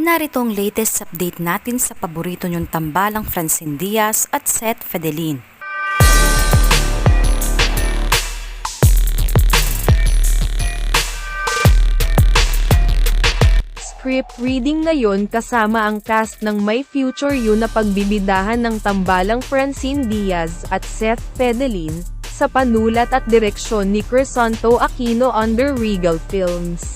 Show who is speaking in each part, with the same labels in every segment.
Speaker 1: Narito ang latest update natin sa paborito niyong tambalang Francine Diaz at Seth Fedelin.
Speaker 2: Script reading ngayon kasama ang cast ng My Future You na pagbibidahan ng tambalang Francine Diaz at Seth Fedelin, sa panulat at direksyon ni Crisanto Aquino under Regal Films.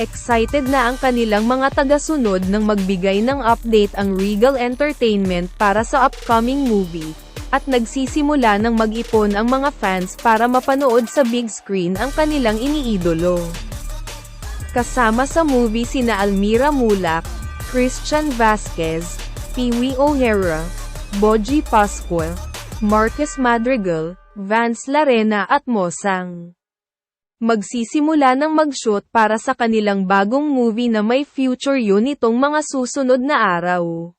Speaker 2: Excited na ang kanilang mga tagasunod nang magbigay ng update ang Regal Entertainment para sa upcoming movie, at nagsisimula ng mag-ipon ang mga fans para mapanood sa big screen ang kanilang iniidolo. Kasama sa movie sina Almira Mulak, Christian Vasquez, Pee-wee O'Hara, Boji Pascua, Marcus Madrigal, Vance Larena at Mosang. Magsisimula ng mag-shoot para sa kanilang bagong movie na My Future You nitong mga susunod na araw.